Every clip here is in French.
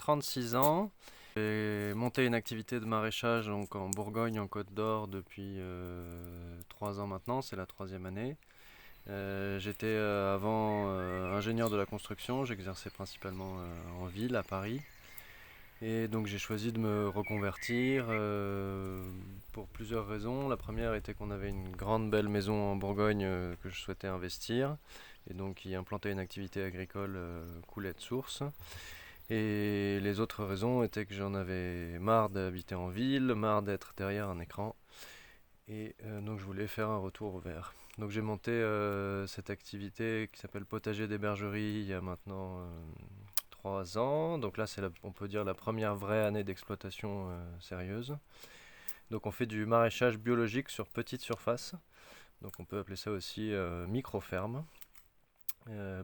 36 ans. J'ai monté une activité de maraîchage donc, en Bourgogne, en Côte d'Or, depuis 3 ans maintenant, c'est la 3e année. J'étais avant ingénieur de la construction, j'exerçais principalement en ville, à Paris. Et donc j'ai choisi de me reconvertir pour plusieurs raisons. La première était qu'on avait une grande belle maison en Bourgogne que je souhaitais investir et donc y implanter une activité agricole coulait de source. Et les autres raisons étaient que j'en avais marre d'habiter en ville, marre d'être derrière un écran et donc je voulais faire un retour au vert. Donc j'ai monté cette activité qui s'appelle Potager des Bergeries il y a maintenant 3 ans. Donc là, on peut dire la première vraie année d'exploitation sérieuse. Donc on fait du maraîchage biologique sur petite surface. Donc on peut appeler ça aussi micro-ferme.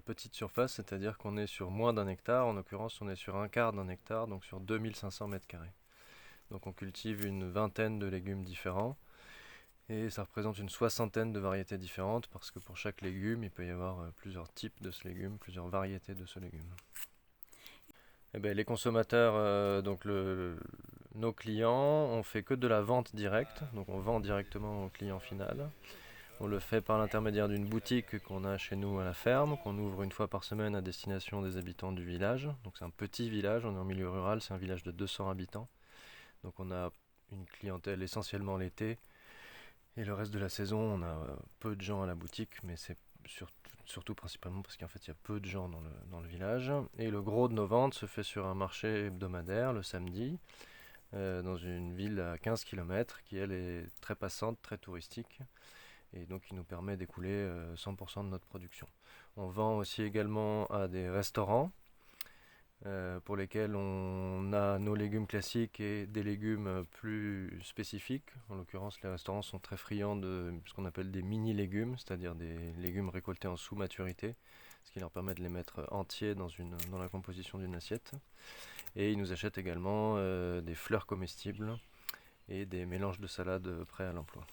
Petite surface, c'est-à-dire qu'on est sur moins d'un hectare. En l'occurrence, on est sur un quart d'un hectare, donc sur 2500 mètres carrés. Donc on cultive une vingtaine de légumes différents. Et ça représente une soixantaine de variétés différentes parce que pour chaque légume, il peut y avoir plusieurs types de ce légume, plusieurs variétés de ce légume. Eh ben, les consommateurs, nos clients, on fait que de la vente directe, donc on vend directement au client final. On le fait par l'intermédiaire d'une boutique qu'on a chez nous à la ferme, qu'on ouvre une fois par semaine à destination des habitants du village. Donc c'est un petit village, on est en milieu rural, c'est un village de 200 habitants. Donc on a une clientèle essentiellement l'été. Et le reste de la saison, on a peu de gens à la boutique, mais c'est surtout principalement parce qu'en fait il y a peu de gens dans le village. Et le gros de nos ventes se fait sur un marché hebdomadaire le samedi, dans une ville à 15 km qui elle est très passante, très touristique, et donc qui nous permet d'écouler 100% de notre production. On vend aussi également à des restaurants pour lesquels on a nos légumes classiques et des légumes plus spécifiques. En l'occurrence, les restaurants sont très friands de ce qu'on appelle des mini-légumes, c'est-à-dire des légumes récoltés en sous-maturité, ce qui leur permet de les mettre entiers dans la composition d'une assiette. Et ils nous achètent également des fleurs comestibles et des mélanges de salade prêts à l'emploi.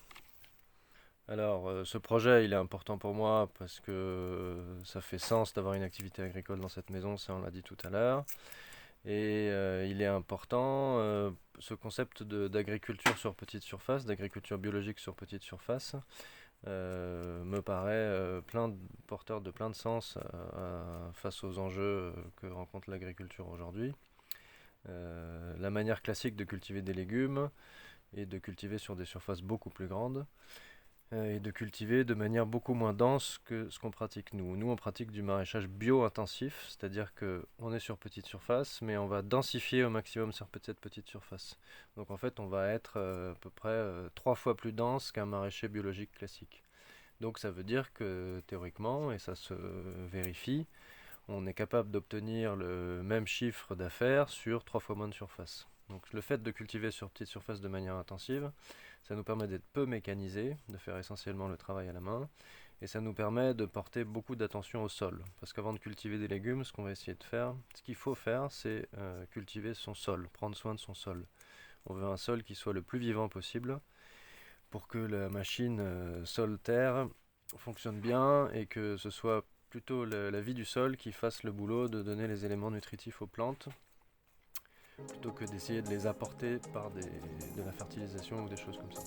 Alors, ce projet, il est important pour moi parce que ça fait sens d'avoir une activité agricole dans cette maison, ça on l'a dit tout à l'heure. Et il est important, ce concept d'agriculture sur petite surface, d'agriculture biologique sur petite surface, me paraît porteur de plein de sens face aux enjeux que rencontre l'agriculture aujourd'hui. La manière classique de cultiver des légumes est de cultiver sur des surfaces beaucoup plus grandes et de cultiver de manière beaucoup moins dense que ce qu'on pratique nous. Nous, on pratique du maraîchage bio-intensif, c'est-à-dire qu'on est sur petite surface, mais on va densifier au maximum sur cette petite surface. Donc en fait, on va être à peu près 3 fois plus dense qu'un maraîcher biologique classique. Donc ça veut dire que théoriquement, et ça se vérifie, on est capable d'obtenir le même chiffre d'affaires sur 3 fois moins de surface. Donc le fait de cultiver sur petite surface de manière intensive, ça nous permet d'être peu mécanisés, de faire essentiellement le travail à la main, et ça nous permet de porter beaucoup d'attention au sol. Parce qu'avant de cultiver des légumes, ce qu'on va essayer de faire, ce qu'il faut faire, c'est cultiver son sol, prendre soin de son sol. On veut un sol qui soit le plus vivant possible pour que la machine sol-terre fonctionne bien et que ce soit plutôt la vie du sol qui fasse le boulot de donner les éléments nutritifs aux plantes plutôt que d'essayer de les apporter par de la fertilisation ou des choses comme ça.